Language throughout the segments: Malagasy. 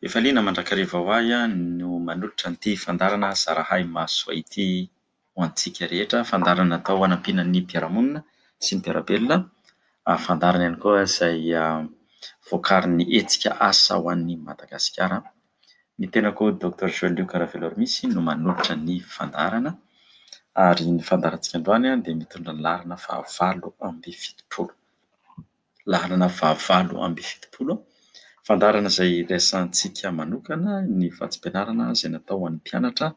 Efa liana mandrakariva ho ahy no manolotra an'ity fandarana zarahay maso ity ho antsika rehetra. Fandarana natao hanampiana ny mpiaramonina sy ny mpiarabelona. Fandarana ihany koa izay voakarin'ny hetsika asa ho an'ny Madagasikara. Ny tenako Dr Joelio Karavelormisy no manolotra ny fandarana, ary ny fandarantsika androany dia mitondra ny laharana 970. Laharana 970. Fandarana izay resahantsika manokana ny vatsim-pianarana izay natao ho an'ny mpianatra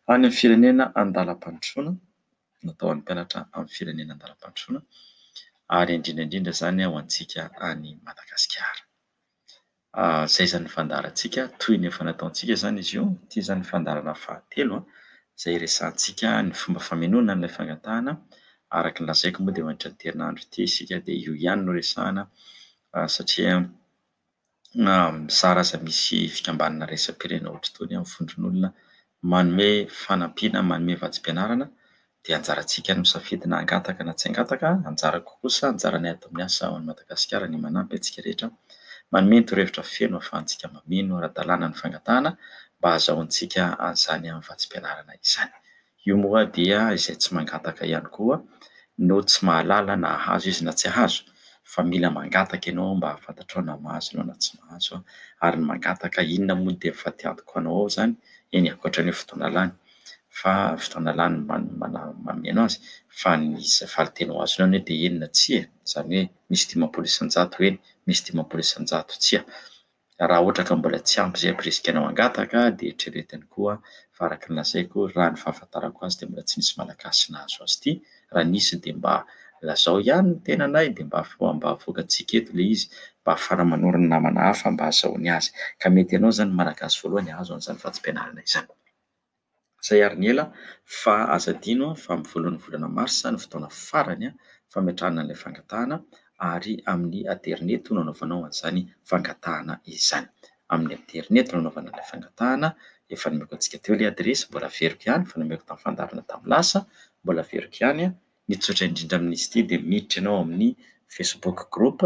any amin'ny firenena andalam-pandrosoana, natao ho an'ny mpianatra amin'ny firenena andalam-pandrosoana, ary indrindra indrindra izany ho antsika any Madagasikara. Izay izany fandarantsika, toy ny efa nataontsika izany izy io. Ity izany fandarana fahatelo izay resahantsika ny fomba famonoana an'ilay fangatahana. Araka ny lazaiko moa dia mandritra ny herinandro ity isika dia io ihany no resahana, satria mizara aza misy fikambanana raisam-pirenena ohatra itony amin'ny vondron'olona manome fanampiana, manome vatsim-pianarana, dia anjarantsika ny misafidy na hangataka na tsy hangataka. Anjarako kosa, anjaranay ato amin'ny asa ao Madagasikara ny manampy antsika rehetra, manome torohevitra feno ahafahantsika mameno ara-dalàna ny fangatahana mba ahazoantsika an'izany amin'ny vatsim-pianarana izany. Io moa dia izay tsy mangataka ihany koa, no tsy mahalala na hahazo izy na tsy hahazo, fa mila mangataka ianao mba hahafantatrao na mahazo ianao na tsy mahazo, ary ny mangataka inona moa dia mifatiadiko anao ao izany, eny ankoatra ny fotoana lany, fa fotoana lany mameno azy, fa ny falitenao azonao anie dia enina tsia, izany hoe misy 500 eny, misy 500 tsia. Raha ohatra ka mbola tsy ampy izay ampirisika-nao hangataka dia eritreretiny koa fa araka ny lazaiko, raha ny fahafantarako azy dia mbola tsy nisy malagasy nahazo azy ity. Raha nisy dia mba lazao ihany ny tenanay, dia mba avoakantsika eto ilay izy, mba ahafahana manoro ny namana hafa mba hahazoany azy. Ka mety ianao izany malagasy voalohany hahazo an'izany vatsim-pianarana izany. Izay ary ny ela, fa aza adino fa amin'ny voalohan'ny volana marsa ny fotoana farany fametrahana an'ilay fangatahana, ary amin'ny aterineto no anaovanao an'izany fangatahana izany. Amin'ny aterineto no anaovana an'ilay fangatahana. Efa nomeko antsika teo ilay adresy, mbola averiko ihany, fa nomeko tamin'ny fandarana tamin'ny lasa, mbola averiko ihany. Ny tsotra indrindra amin'izy ity dia miditra ianao amin'ny Facebook group,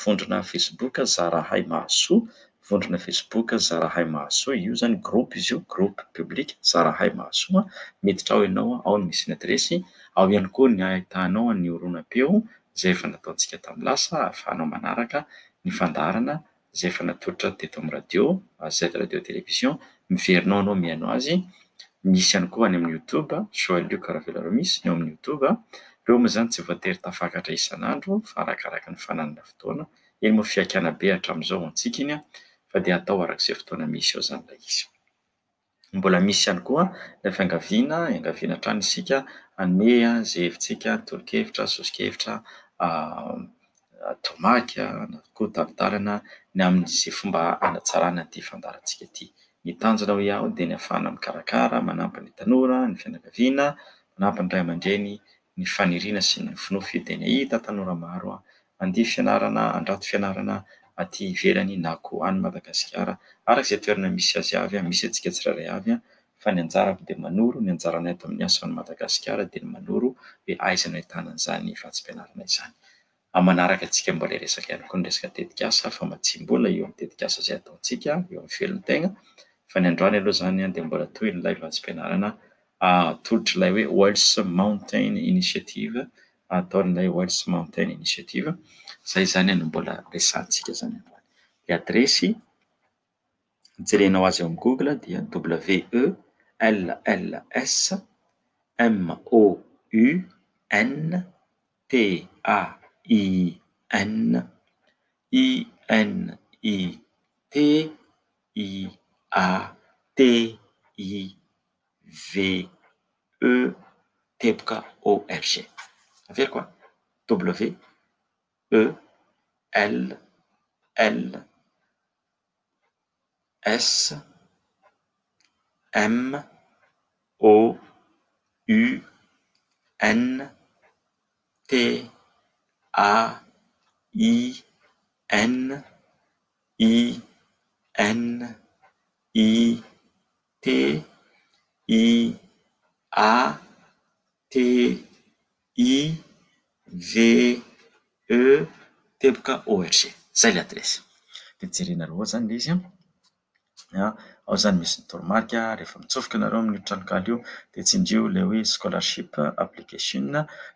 vondrona Facebook Zarahay Mahasoa, vondrona Facebook Zarahay Mahasoa. Io zany groupe izy io, groupe public Zarahay Mahasoa. Miditra ao ianao, ao no misy ny adresy, ao ihany koa ny ahitanao ny horonan-peo izay efa nataontsika tamin'ny lasa, ahafahanao manaraka ny fandarana izay efa natolotra teto amin'ny radio, Z Radio Télévision. Miverinao anao mihaino azy. Misy ihany koa any amin'ny YouTube, Joelio Karavelormisy eo amin'ny YouTube. Ireo moa izany tsy voatery tafakatra isan'andro, fa arakaraka ny fananana fotoana. Eny moa fiakana be hatramin'izao antsika iny, fa dia atao arak'izay fotoana misy eo izany ilay izy. Mbola misy ihany koa ilay fiangaviana hatrany isika hanome izay hevintsika, torohevitra, sosokevitra, tomaky na koa talintaalina ny amin'izay fomba hanatsarana ity fandarantsika ity. Ny tanjona ho iaho dia ny ahafahana mikarakara, manampy ny tanora, ny fianakaviana, manampy ny ray aman-dreny, ny faniriana sy ny nofinofy dia ny ahita tanora maro handihy fianarana, handrato fianarana aty ivelany na koa any Madagasikara, arak'izay toerana misy azy avy, misy antsika tsirairay avy. Fa ny anjarako dia manoro, ny anjaranay ato amin'ny asa any Madagasikara dia ny manoro hoe aiza no ahitana an'izany vatsim-pianarana izany. Manaraka antsika mbola resaka ihany koa ny resaka tetikasa, fa matsimbola eo amin'ny tetikasa izay ataontsika eo amin'ny felon-tegna. Fa ny androany aloha izany dia mbola toy ilay vatsim-pianarana atolotra ilay hoe Welsh Mountain Initiative, ataon'ilay Welsh Mountain Initiative. Izay izany no mbola resahantsika izany androany. Ny adresy jerenao azy eo amin'ny Google dia WELLSMOUNTAINITAINITIVE.org. Averiko WELLSMOUNTAINITAINITIVE.org. Zay ilay adresy. Dia jerena roa izany ilay izy. ao zany misy ny toromarika rehefa mitsofoka ianareo amin'ny tranokaly io dia tsindrio ilay hoe scholarship application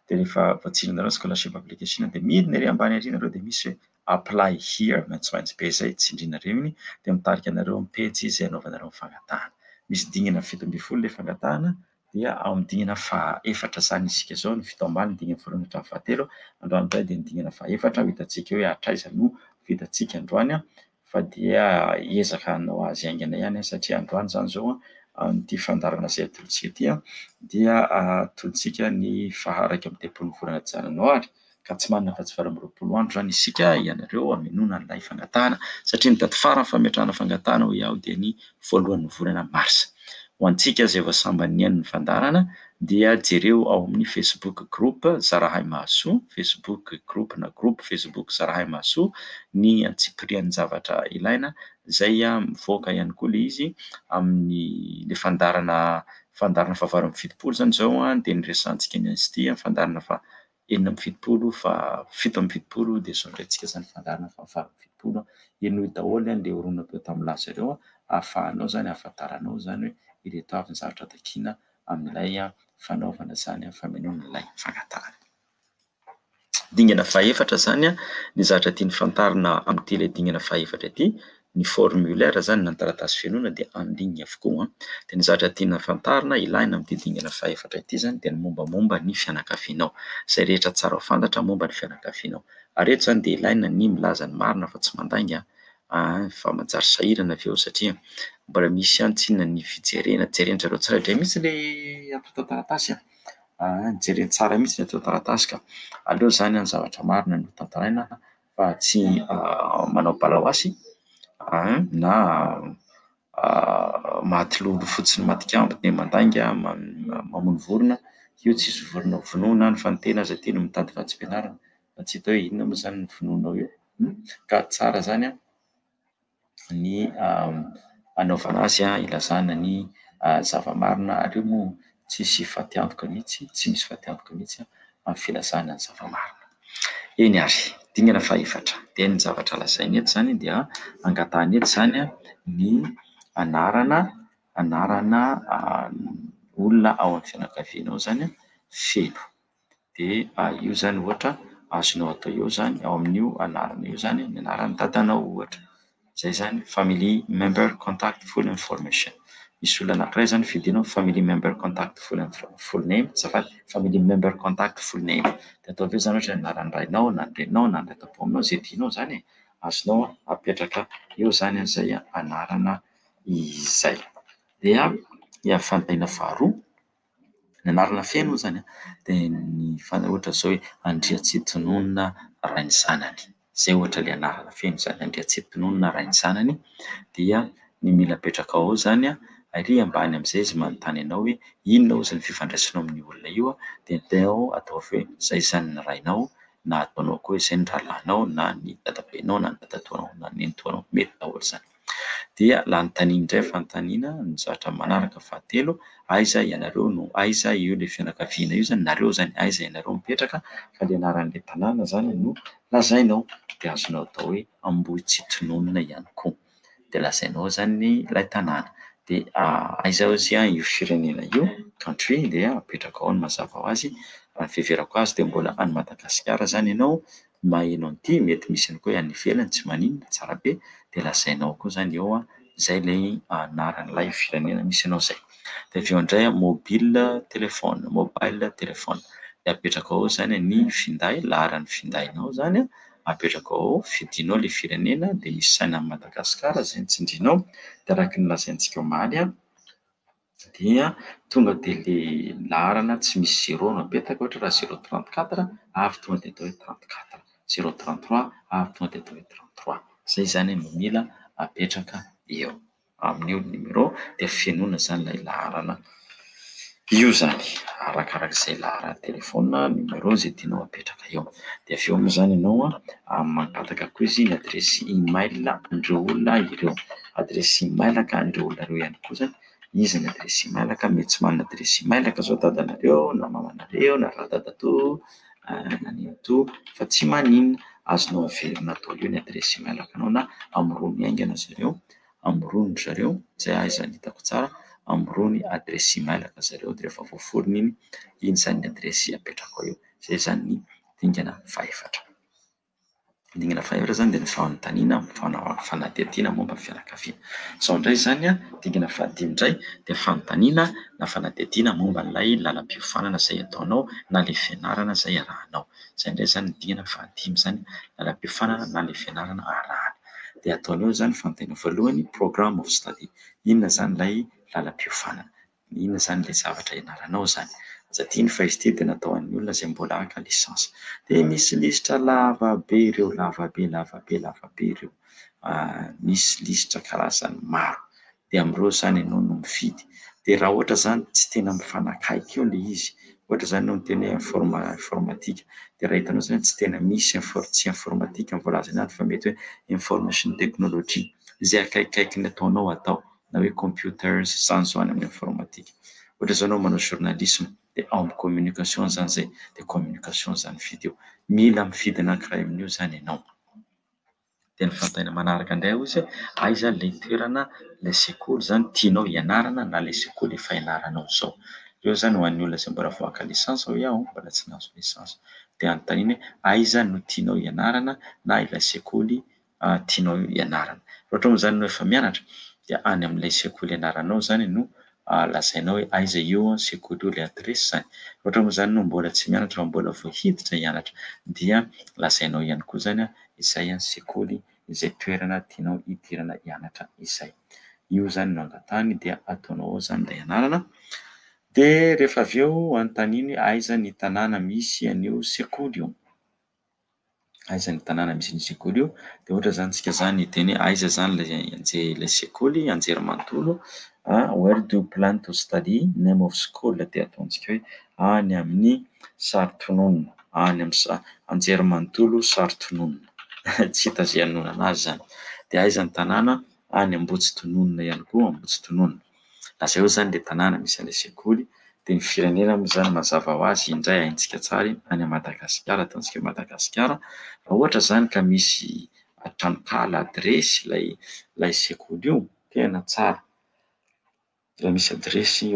dia rehefa voatsiny ianareo scholarship application dia midina ery ambany ery ianareo dia misy hoe apply here maitsomaitso be izay tsindrianareo iny dia mitarika anareo amin'ny pejy izay anaovanareo ny fangatahana. Misy dingana 7 ilay fangatahana dia ao amin'ny dingana faha-4 zany isika zao ny fito ambany dingana voalohany hatramin'ny fahatelo androany indray dia ny dingana faha-4 hitantsika hoe hatraiza no vitantsika androany fa dia hiezaka hanao azy haingana ihany satria androany zany zao ity fandarana izay atolontsika ity dia atolontsika ny faha-1 amby 10 volana janoary ka tsy manana fa tsy vara amby 20 andro zany isika ianareo haminona an'ilay fangatahana satria ny daty farany fametrahana fangatahana ho iaho dia ny 1 volana marsa. Ho antsika izay voasambanian'ny fandarana dia jereo ao amin'ny Facebook group Zarahay Mahasoa, Facebook group na groupe Facebook Zarahay Mahasoa ny antsipirian'ny zavatra ilaina izay mivoaka ihany koa ilay izy amin'ny le fandarana fahavalo amby fitopolo zany zao dia niresantsika ny azy ity fandarana fa 9 amby fitopolo fa 7 amby fitopolo dia zao ndraintsika zany fandarana fa valo amby fitopolo eny hoe daholo le orona teo tamin'ny laza ireo ahafahanao zany ahafantaranao zany hoe ireto avy ny zavatra takiana amin'ilay fanaovana zany famonoana ilay fangatahana. Dingana faha-4 zany ny zavatra tiany fantarina amin'ity ilay dingana faha-4 ity ny formulaire zany na taratasy fianoana dia en ligne avokoa dia ny zavatra tiana fantarina ilaina amin'ity dingana faha-4 ity zany dia ny mombamomba ny fianakavianao izay rehetra tsara ho fantatra momba ny fianakavianao ary eto zany dia ilaina ny milaza ny marina fa tsy mandainga fa manjary sahirana avy eo satria mbola misy ihany tsinona ny jerenjareo tsirairay mihitsy ilay atao taratasy jereny tsara mihitsy ny atao taratasy ka aleo zany ny zavatra marina no tantaraina fa tsy manao balaoasy na mahatololo fotsiny matikambo dia mandainga mamono vorona io tsisy vorona vonoina ny fanontena aza ty no mitady vatsim-pianarana fa tsy hita hoe inona moa zany ny vonoinao io ka tsara zany ny anaovana azy ilazana ny zava-marina ary io moa tsisy fatiantoka mihitsy tsy misy fatiantoka mihitsy amin'ny filazana ny zava-marina. Eny ary dingana faha-4 dia ny zavatra lazaina eto zany dia angatahana eto zany ny anarana olona ao amin'ny fianakavianao zany feno dia io zany ohatra azonao atao eo zany ao amin'io anarana io zany ny anaran'ny dadanao ohatra zay zany family member contact full information. Misy olona anankiray zany fidinao family member contact full name azafady family member contact full name dia atao avy eo zany ohatra ny anaran'ny rainao na ny reninao na ny raitapoaminao izay tianao zany azonao apetraka eo zany izay anarana izay dia fantaina faharoa ny anarana feno zany dia ny ohatra zao hoe Andriatsitononona Rainy Zanany zay ohatra ilay anarana feno zany Andriatsitononona Rainy Zanany dia ny mila apetraka ao zany ary ambany amin'izay izy manontany ianao hoe inona hozy ny fifandraisanao amin'ny olona io dia teo atao hoe izay zany ny rainao na ataonao koa izay ny rahalahinao na ny dadabenao na ny dadatoanao na ny nenitoanao mety daholo zany dia lanontaniana indray fanontaniana ny zavatra manaraka fahatelo aiza ianareo no aiza io ilay fianakaviana io zany nareo zany aiza ianareo mipetraka fa ilay anaran'ilay tanàna zany no lazainao dia azonao atao hoe Ambohitsitononona ihany koa dia lazainao zany ilay tanàna dia aiza ozy io firenena io country dia apetraka ao ny mazava ho azy raha ny fiheverako azy dia mbola any Madagasikara zany ianao maheno an'ity mety misy ihany koa any ivelany tsy maninona tsara be dia lazainao koa zany eo izay ilay anaran'ilay firenena misy ianao izay dia avy eo indray mobile téléphone dia apetraka ao zany ny finday laharan'ny findainao zany apetraka ao fidinao ilay firenena dia misy saina ny Madagasikara izay tsindrianao dia araka ny lazaintsika omaly dia tonga dia ilay laharana tsy misy zéro no apetaka ohatra raha 034 avy tonga dia atao hoe 34 033 avy tonga dia atao hoe 33 izay zany no mila apetraka eo amin'io numéro dia fienoana zany ilay laharana io zany arakarak'izay laharan'ny telefona numéro izay tianao apetraka eo dia avy eo moa zany ianao mangataka koa izy ny adresy email andreo olona ireo adresy email ka andreo olona ireo ihany koa zany izy ny adresy email ka mety tsy manana adresy email ka zao dadanareo na mamanareo na radadatoa na nenitoa fa tsy maninona azonao averina atao eo ny adresy email kanao na amirony aingana zareo amrony zareo zay aizany hitako tsara amrony adresy mailaka zareo de rehefa voaforony iny zany ny adresy apetrako eo zay zany ny dingana faefatra zany de ny fanontaniana fanadihadiana momba ny fianakaviana sao indray zany a dingana fahadimy indray de fanontaniana na fanadihadiana momba n'ilay lalam-piofanana zay ataonao na le fianarana zay arahanao zay indray zany ny dingana fahadimy zany lalam-piofanana na le fianarana arahana de ataonao zany fanontaniana voalohany program of study inona zany ilay lalam-piofanana inona zany le zavatra ianaranao zany satria fa izy ity de natao an'ny olona zay mbola haka lisansa de misy lisitra lavabe ireo lavabe ireo misy lisitra karazany maro de am'ireo zany ianao no mifidy de raha ohatra zany tsy tena mifanakaiky eo le izy ohatra zany no miteny informatika de raha hitanao zany tsy tena misy tsy informatika ny voalazana azy fa mety hoe information technology zay akaikikaiky ny ataonao atao na hoe computers zany zao any amin'ny informatika ohatra zao anao manao journalisme de ao amin'ny communication zany zay de communication zany fidy eo mila mifidy anankiray amin'io zany ianao de ny fanontaniana manaraka indray izy aiza le toerana le sekoly zany tianao ianarana na le sekoly efa ianaranao zao eo zany ho an'ny olona zay mbola voaka lisansa hoe aho mbola tsy nahazo lisansa de anontaniana hoe aiza no tianao ianarana na ilay sekoly tianao ianarana ohatra moa zany no efa mianatra de any amin'ilay sekoly ianaranao zany no lazainao hoe aiza io sekoly io le adresy zany ohatra moa zany no mbola tsy mianatra fa mbola vao hiditra hianatra dia lazainao ihany koa zany izay sekoly izay toerana tianao hidirana hianatra izay io zany no angatahany dia ataonao ao zany ilay ianarana de rehefa avy eo anontaniany aiza ny tanàna misy an'io sekoly io aiza ny tanàna misy ny sekoly io de ohatra zany tsika zany hiteny aiza zany le sekoly Anjerimantolo where do you plan to study name of school de ataontsika hoe any amin'ny Saritoninona any amin'ny Anjerimantolo Saritoninona tsy hita zay anonana azy zany de aiza ny tanàna any Ambotsitononona ihany koa Ambotsitononona zay eo zany le tanàna misy an'ilay sekoly de ny firenena moa zany mazava ho azy indray haintsika tsara any Madagasikara ataontsika Madagasikara raha ohatra zany ka misy tranokala adresy ilay sekoly io tena tsara raha misy adresy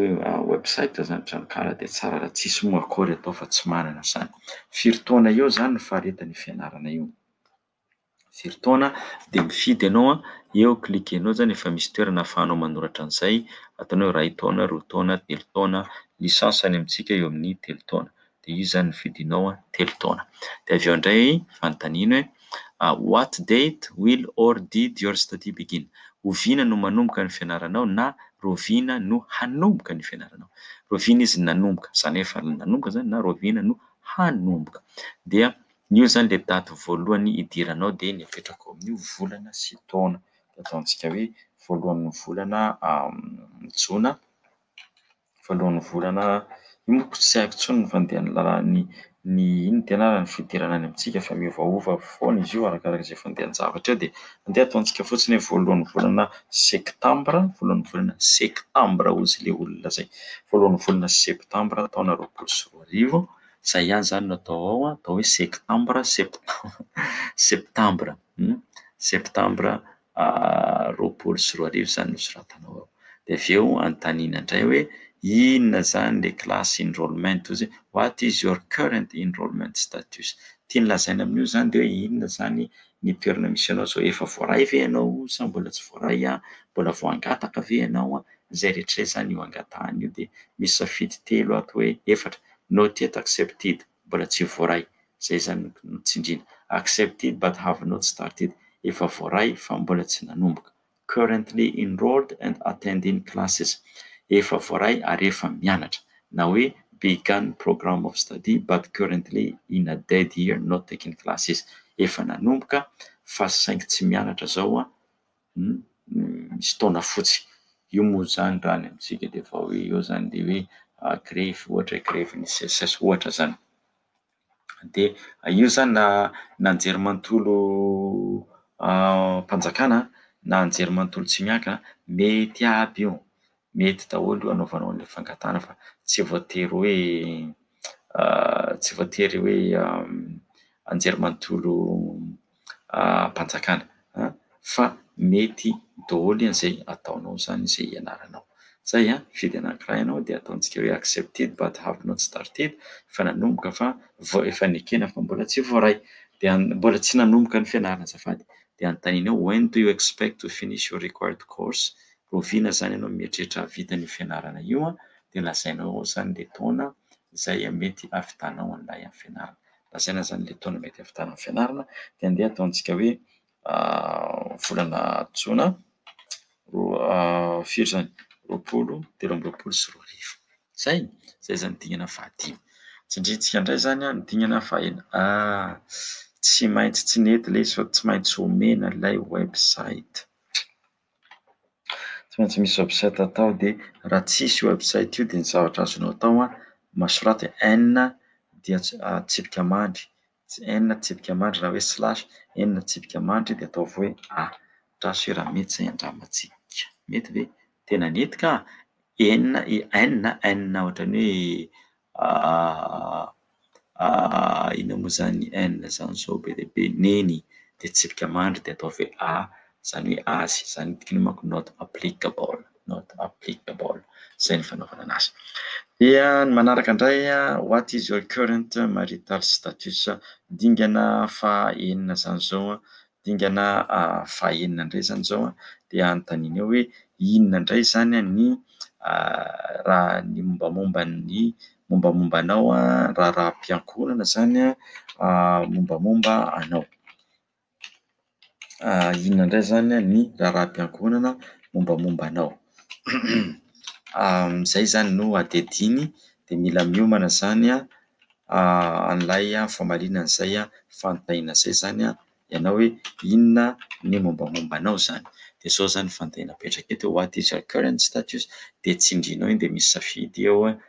website zany tranokala de tsara raha tsisy moa akory atao fa tsy manana zany firy taona eo zany no faharetan'ny fianarana io firy taona de mifidy ianao eo klikenao zany efa misy toerana ahafahanao manoratra an'izay ataonao ray taona roa taona telo taona lisansa any amintsika eo amin'ny telo taona de io zany ny fidinao telo taona de avy eo indray fanontaniana hoe what date will or did your study begin oviana no manomboka ny fianaranao na roviana no hanomboka ny fianaranao roviana izy nanomboka zany efa nanomboka zany na roviana no hanomboka dia io zany le daty voalohany idiranao de ny apetraka ao amin'io volana sy taona de ataontsika hoe voalohan'ny volana jona voalohan'ny volana io moa tsy haiko intsony ny fandehan'ny lalàny ny ino ty anarany fidirana any amintsika fa miovaova foana izy io arakaraka izay fandehan'ny zavatra eo de andeha ataontsika fotsiny hoe voalohan'ny volana septambra hozy le olona zay voalohan'ny volana septambra taona roapolo sy roa arivo zay ihany zany no atao ao atao hoe septambra roapolo sy roa arivo zany no soratanao ao de avy eo anontaniana indray hoe inona zany le class enrollment ozy what is your current enrollment status tiany lazaina amin'io zany de hoe inona zany ny toerana misy anao zao efa voaray ve ianao sa mbola tsy voaray mbola voangataka ve ianao zay rehetra zany io angatahany io de misy safidy telo ato hoe efatra not yet accepted mbola tsy voaray zay zany no tsindriana accepted but have not started efa voaray fa mbola tsy nanomboka currently enrolled and attending classes efa voaray ary efa mianatra na hoe began program of study but currently in a dead year not taking classes efa nanomboka fa saingy tsy mianatra zao misy taona fotsy io moa zany raha any amintsika de efa hoe eo zany de hoe grefy ohatra grefy ny CSS ohatra zany de io zany na Anjerimantolo mpanjakana na Anjerimantolo tsy miankina mety aby io mety daholo anaovanao an'ilay fangatahana fa tsy voatery hoe Anjerimantolo mpanjakana fa mety daholo an'izay ataonao zany izay ianaranao. Zay fidy anankiray ianao dia ataontsika hoe accepted but have not started, fa nanomboka fa efa nekena fa mbola tsy voaray, dia mbola tsy nanomboka ny fianarana azafady. Dia anontanianao when do you expect to finish your required course? Roviana zany ianao mieritreritra vita ny fianarana io dia lazainao zany le taona izay mety ahavitanao an'ilay amin'ny fianarana. Lazaina zany le taona mety ahavitanao amin'ny fianarana dia andeha ataontsika hoe volana jona firy zany 23 sy 24. Zay zany dingana fahadimy. Tsindrintsika indray zany ny dingana fahena. Tsy maintsy tsy nety ilay sao tsy maintsy omena ilay website. Tsy maintsy misy website atao dia raha tsisy website io dia ny zavatra azonao atao masoratra N dia tsipika mandry, N tsipika mandry raha hoe slash N tsipika mandry dia atao hoe A. Trasy hoe raha mety izay andramantsika. Mety ve? Tena nety ka? N ohatran'ny hoe ina moa zany N zany zao be dia be neny dia tsipika mandry dia atao hoe A, zany hoe azy, zany dikany manko not applicable, not applicable. Zay ny fanaovana anazy. Dia ny manaraka indray what is your current marital status? Dingana fahaenina zany zao, dingana fahaenina indray zany zao dia anontanianao hoe inona indray zany ny raha ny mombamombanao raha raha-piankonana zany mombamomba anao. Inona indray zany ny raha raha-piankonana mombamomba anao. Zay zany no adediny dia mila miomana zany an'ilay famalinana izay fanontaniana izay zany ianao hoe inona ny mombamomba anao zany. Dia zao zany fanontaniana apetraka eto what is your current status, dia tsindrianao iny dia misy safidy eo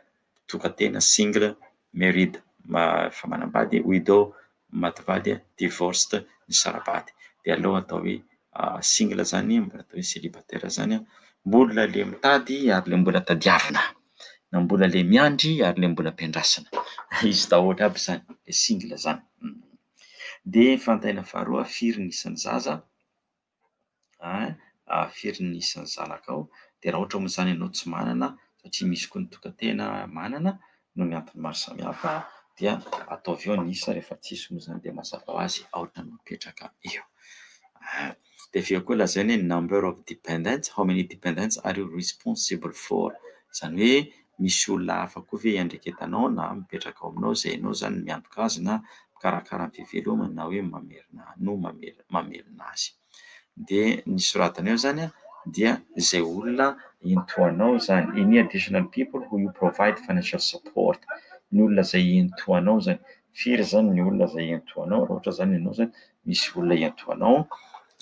tokantena, single, married fa manambady, widow maty-bady, divorced ny sarabady. Dia aleo atao hoe single zany, mbola atao hoe célibataire zany, mbola le mitady ary le mbola tadiavina, na mbola le miandry ary le mbola ampiandrasana. Izy daholo aby zany le single zany. Dia fanontaniana faharoa firy ny isan'ny zaza, firy ny isan'ny zanaka ao. Dia raha ohatra moa zany ianao tsy manana, satria misy koa ny tokantena manana noho ny antony maro samihafa, dia ataovy eo ny isa, rehefa tsisy moa zany dia mazava ho azy aotrany mipetraka eo. Dia avy eo koa lazaina hoe number of dependents, how many dependents are you responsible for? Zany hoe misy olona hafa koa ve iandreketanao na mipetraka ao aminao izay ianao zany miantoka azy na mikarakara ny fivelomany na hoe mamelona azy. Dia ny soratana eo zany dia izay olona intoanao zany, any additional people who you provide financial support. Ny olona izay intoanao zany, firy zany ny olona izay intoanao raha ohatra zany ianao zany misy olona intoanao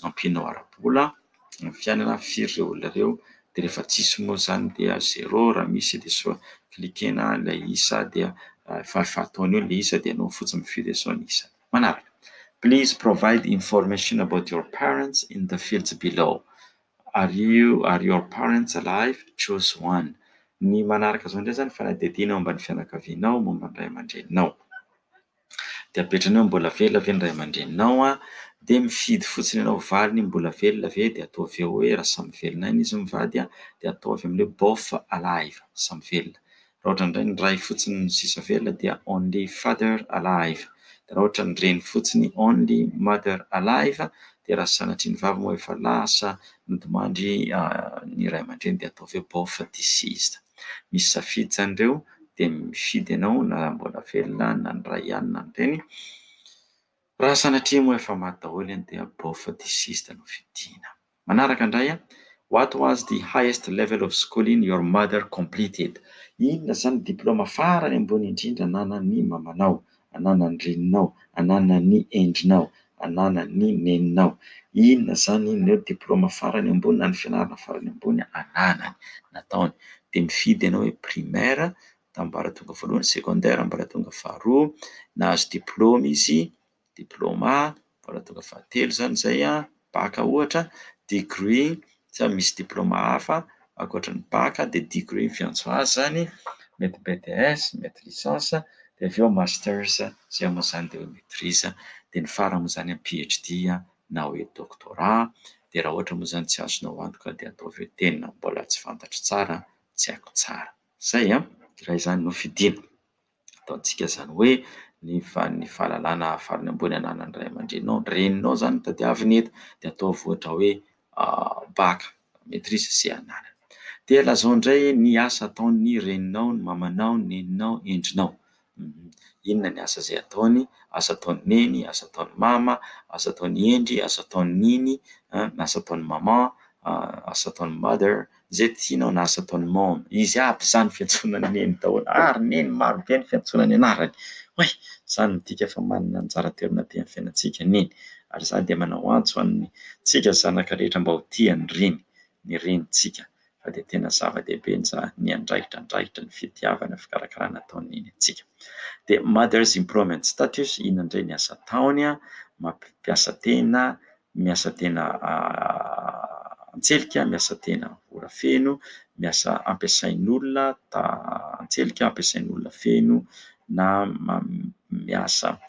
ampianao ara-bola ny fiainana, firy ireo olona ireo. Dia rehefa tsisy moa zany dia zéro raha misy dia soa klikena ilay isa dia efa ataony eo ilay isa dia ianao fotsiny mifidy izao ny isa. Manaraka. Please provide information about your parents in the fields below. Are your parents alive? Choose one. Ny manaraka zao indray zany fanadihadiana momba ny fianakavianao, momba ny ray aman-dreninao. Dia apetranao mbola velona ve ny ray aman-dreninao dia mifidy fotsiny ianao valiny mbola velona ve dia ataovy eo hoe raha samy velona ihany izy mivady dia ataovy amin'ilay both alive, samy velona. Raha ohatra indray ny ray fotsiny no sisa velona dia only father alive. Dia raha ohatra ny reny fotsiny only mother alive dia raha sanatria ny vavy moa efa lasa nodimandry ny ray aman-dreny dia ataovy hoe both deceased. Misy safidy zany ireo dia mifidy ianao na mbola velona na ny ray ihany na ny reny. Raha sanatria moa efa maty daholo ihany dia both deceased no fidiana. Manaraka indray what was the highest level of schooling your mother completed? Inona zany diplôma farany ambony indrindra ananan'ny mamanao, ananan'ny reninao, ananan'ny endrinao, ananan'ny neninao? Inona zany ny diplôma farany ambony na ny fianarana farany ambony ananany nataony? Dia mifidy ianao hoe primaire ambaratonga voalohany, secondaire ambaratonga faharoa, nahazo diplôma izy, diplôma ambaratonga fahatelo zany zay baka ohatra, degree sa misy diplôma hafa ankoatran'ny baka, dia degree fiantso azy zany, mety BTS, mety licence, dia avy eo masters, zay moa zany dia hoe maîtrise, dia ny farany moa zany PhD na hoe doctorat, dia raha ohatra moa zany tsy azonao antoka dia ataovy hoe tena mbola tsy fantatro tsara, tsy haiko tsara. Zay raha izany no fidiana. Ataontsika izany hoe ny fahalalana farany ambony ananan'ny ray aman-dreninao, reninao zany no tadiaviny eto, dia ataovy ohatra hoe baka, maîtrise izay anarany. Dia lazao indray ny asa ataon'ny reninao, ny mamanao, ny neninao, endrinao. Inona ny asa izay ataony? Asa ataon'ny neny, asa ataon'ny mama, asa ataon'ny endry, asa ataon'ny niny, asa ataon'ny maman, asa ataon'ny mother, zay tianao na asa ataon'ny mom. Izy aby zany fiantsonany neny daholo. Ary neny maro be ny fiantsonany anarany. Hoay, izany midika fa manana anjara toerana be amin'ny fiainantsika neny. Ary izany dia manao antso amin'ny tsika zanaka rehetra mba ho tia ny renintsika. Fa dia tena zava-dehibe ny andraikitradraikitra ny fitiavana, fikarakarana ataon'ny neny antsika. Dia mother's employment status, inona indray ny asa ataony? Mampiasa tena, miasa tena antselika, miasa tena ora feno, ampiasain'olona antselika, ampiasain'olona feno, na miasa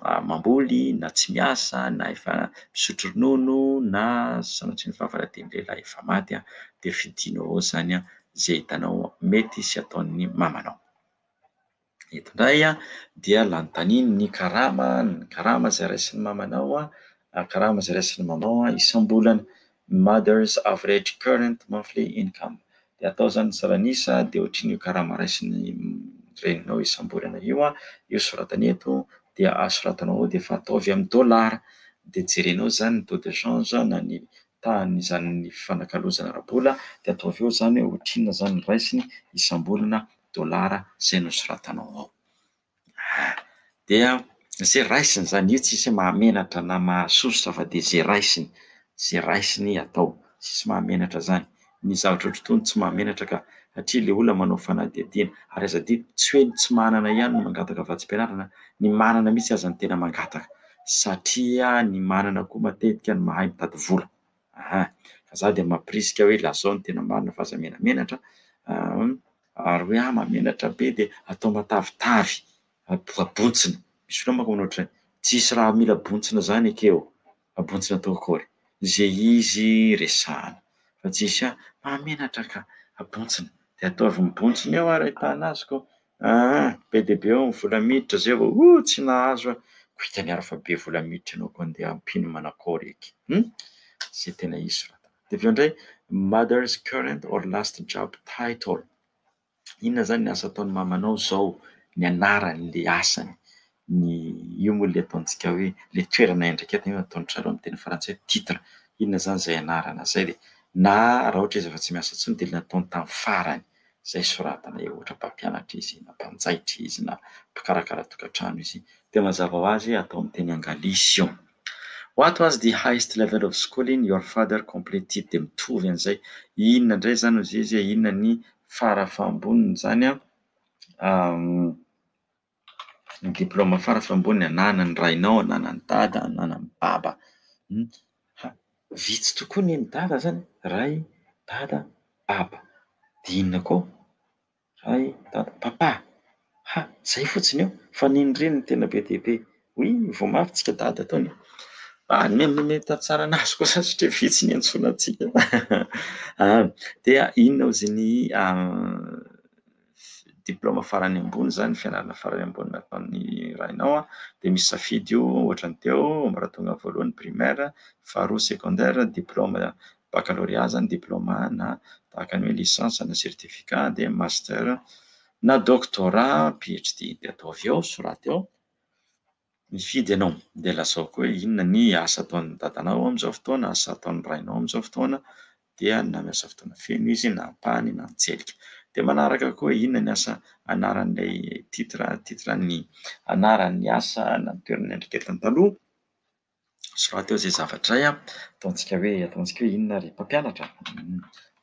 mamboly, na tsy miasa, na efa misotro ronono, na sanatria ny fahavaratan'ny lehilahy efa maty, dia fidianao ao zany izay hitanao mety sy ataon'ny mamanao. Eto indray dia lanontaniany ny karama izay raisin'ny mamanao, karama izay raisin'ny mamanao isam-bolana, mother's average current monthly income. Dia atao zany salanisa dia ohatrin'io karama raisin'ny reninao isam-bolana io soratana eto, dia soratanao ao dia efa ataovy amin'ny dolara. Dia jerenao zany ny taux de change na ny tahan'izany ny fanakalozana ara-bola, dia ataovy eo zany hoe ohatrinona zany ny raisiny isam-bolana dolara izay nosoratanao ao. Dia izay raisiny zany, io tsisy mahamenatra na mahasosotra fa dia izay raisiny atao, tsisy mahamenatra zany. Ny zavatra ohatr'itony tsy mahamenatra ka satria ilay olona manao fanadihadiana, ary aza-dito tsy hoe tsy manana ihany no mangataka vatsim-pianarana, ny manana mihitsy aza ny tena mangataka, satria ny manana koa matetika ny mahay mitady vola. Fa za dia mampirisika hoe lazao ny tena marina fa aza menamenatra, ary hoe mahamenatra be dia atao matavitavy, abontsina. Misy olona manko manao ohatran'ny tsisy raha mila bontsina zany ekeo, abontsina tao akory, izay izy resahana. Fa tsisy mahamenatra ka abontsina, dia ataovy mibontsina eo ary ahitana azy ko. Be dia be eo ny vola miditra zay vao tsy nahazo hitany ary fa be vola miditra ianao koa andeha ampino manakôry eky. Izay tena izy soratana. Dia avy eo indray mother's current or last job title. Inona zany ny asa ataon'ny mamanao zao, ny anaran'ilay asany, io moa le ataontsika hoe le toerana endraiketiny io ataon'zareo amin'ny teny frantsay titre. Inona zany izay anarana zay, dia na raha ohatra izy efa tsy miasa intsony dia nataony tamin'ny farany, izay soratana eo. Ohatra mpampianatra izy, na mpanjaitra izy, na mpikarakara tokantrano izy, dia mazava ho azy atao amin'ny teny anglisy io. What was the highest level of schooling your father completed? Dia mitovy an'izay. Inona indray zany hozy izy, inona ny farafamboniny zany ny diplôma farafamboniny ananan'ny rainao, ananan'ny dada, ananan'ny baba. Vitsy tokoa neny dada zany, ray, dada, baba. Dia inona koa? Ray, dada, papa. Zay fotsiny io, fa neny reny no tena be dia be. Vao mafy tsika dada taony. Mety tsara anazy koa satria vitsy ny antsonantsika. Dia inona hozy ny diplôma farany ambony zany, fianarana farany ambony nataon'ny rainao? Dia misy safidy io, ohatrany teo am'rahatonga voalohany primaire, faharoa secondaire, diplôma baccalauréat zany, diplôma na tahaka ny hoe licence na certificat, dia master na doctorat, PhD. Dia ataovy eo, soraty eo, mifidy ianao. Dia lazao koa hoe inona ny asa ataon'ny dadanao amin'izao fotoana, asa ataon'ny rainao amin'izao fotoana, dia na miasa fotoana feno izy, na ampahany, na antselika. Dia manaraka koa inona ny asa anaran'ilay titre ny anaran'ny asa na ny toerana endraiketiny taloha. Soraty eo izay zavatra izay, ataontsika hoe inona ry mpampianatra.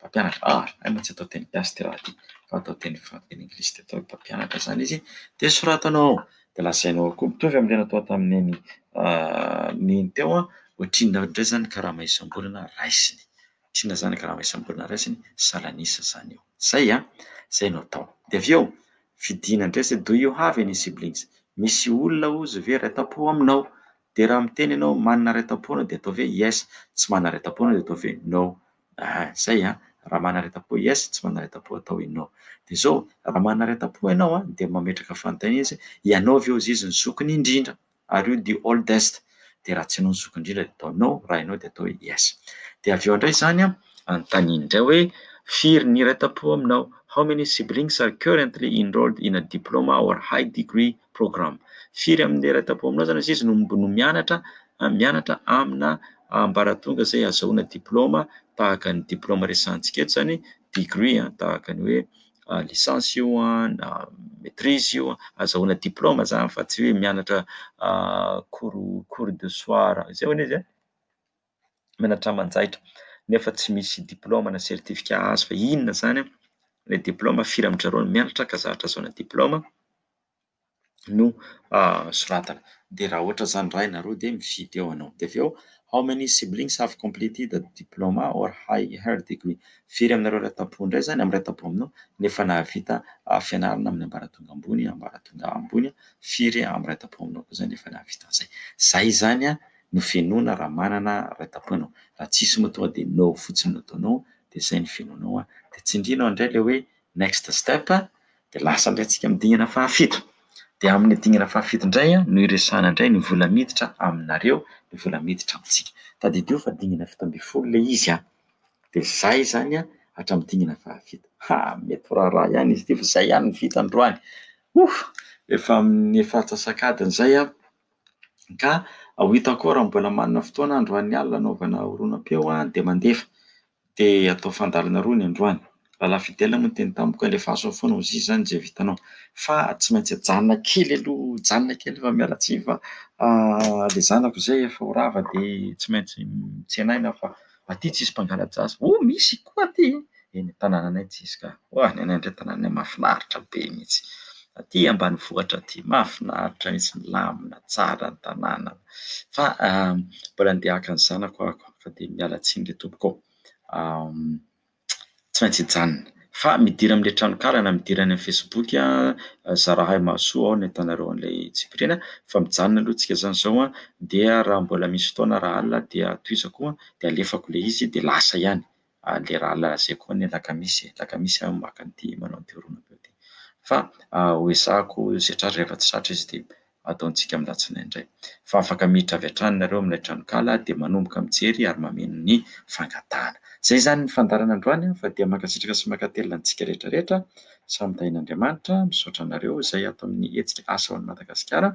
Mpampianatra, moa tsy atao teny gasy ty raha ty, fa atao teny anglisy ty atao hoe mpampianatra zany izy. Dia soratanao, dia lazainao koa mitovy amin'ilay natao tamin'ny neny teo, ohatrinona indray zany karama isam-bolana raisiny. Ohatrinona zany karama isam-bolana raisiny? Salanisa zany io. Zay no atao. Dia avy eo fidiana indray, do you have any siblings? Misy olona hozy ve ray tam-po aminao? Dia raha miteny ianao manana aretam-po dia atao hoe yes, tsy manana aretam-po dia atao hoe no. Zay raha manana aretam-po yes, tsy manana aretam-po atao hoe no. Dia izao raha manana aretam-po ianao dia mametraka fanontaniana izy ianao ve hozy izy ny zokiny indrindra ary io the oldest. Dia raha tsy ianao ny zokiny indrindra dia atao no, raha ianao dia atao hoe yes. Dia avy eo indray izany anontaniana indray hoe firy ny aretam-po aminao? How many siblings are currently enrolled in a diploma or high degree program? Firy amin'ny aretam-po aminao zany izy no mianatra amina ambaratonga izay ahazoana diploma tahaka ny diploma resahantsika eto zany, degree tahaka ny hoe lisansy io na maîtrise io ahazoana diploma zany fa tsy hoe mianatra cours de soir zay hono izy mianatra manjaitra nefa tsy misy diploma na certificat azo fa inona zany ilay diploma firy amin'ny zareo no mianatra ka zahatra ahazoana diploma no soratana. Dia raha ohatra zany ray na roa dia mifidy eo ianao. Dia avy eo how many siblings have completed a diploma or higher degree? Firy aminareo aretam-po indray zany amin'ny aretam-po aminao nefa nahavita fianarana amin'ny ambaratonga ambony, firy amin'ny aretam-po aminao koa zany efa nahavita an'izay. Zay zany no finoana raha manana aretam-po ianao. Raha tsisy moa tonga dia no fotsiny no ataonao dia zay ny finoanao. Dia tsindrianao indray ilay hoe next step dia lasa indray antsika amin'ny dingana fahafito. Dia amin'ny dingana fahafito indray no iresahana indray ny vola miditra aminareo, ny vola miditra amintsika. Tadidio fa dingana fito ambin'ny folo ilay izy dia zay zany hatramin'ny dingana fahafito. Mety ho raharaha ihany izy ity fa zay ihany no vita androany. Efa amin'ny efatra asakadiny izay ka ho hitako koa raha mbola manana fotoana androany alina anaovana horonan-peo dia mandefa dia atao fandaharana roa ny androany. Raha fidèle moa teny tamiko alefaso foana hozy izy zany izay vitanao fa tsy maintsy ajanona kely aloha, janona kely fa miala tsiny fa ilay zanako izay efa ho rava dia tsy maintsy mitsena fa aty tsisy mpangala-tsasy. Misy koa aty eny tanànanay tsisy ka. Ny anay indray tanànanay mahafinaritra be mihitsy. Aty ambanivohitra aty mahafinaritra mihitsy, milamina tsara ny tanàna fa mbola andeha haka ny zanako ahako fa dia miala tsiny ilay tompoko ao. Tsy maintsy hijanona fa midira amin'ilay tranokala midira any amin'ny Facebook Zarahay Mahasoa ao no ahitanareo an'ilay Tsiprena fa mijanona aloha tsika zany izao dia raha mbola misy fotoana raha alina dia toizako dia alefako ilay izy dia lasa ihany ilay raha lazaiko ny lakamisy maka an'ity manao an'ity horonan-peo ity fa hoezahako izay tratra rehefa tsy tratra izy dia ataontsika amin'ny alatsinainy indray fa afaka miditra avy hatrany nareo amin'ilay tranokala dia manomboka mijery ary mameno ny fangatahana. Zay zany ny fandarana androany fa dia mankasitraka sy mankatelina antsika rehetrarehetra samy tahin'Andriamanitra misaotra anareo izay ato amin'ny hetsika asa ao an'i Madagasikara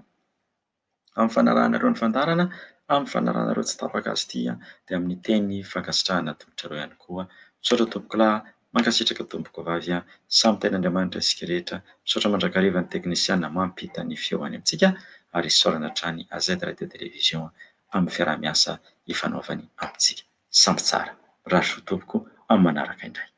amin'ny fanarahanareo ny fandarana, amin'ny fanarahanareo tsy tapaka azy ity dia amin'ny teny fankasitrahana tongotrareo ihany koa. Misaotra tompokolahy, mankasitraka tompoko vavy samy tahin'Andriamanitra isika rehetra. Misaotra mandrakariva ny teknisiana mampita ny feo any amintsika ary isaorana hatrany AZ Radio Television amin'ny fiaraha-miasa ifanaovany amintsika. Samby tsara. Rasoa tompoko amin'ny manaraka indray.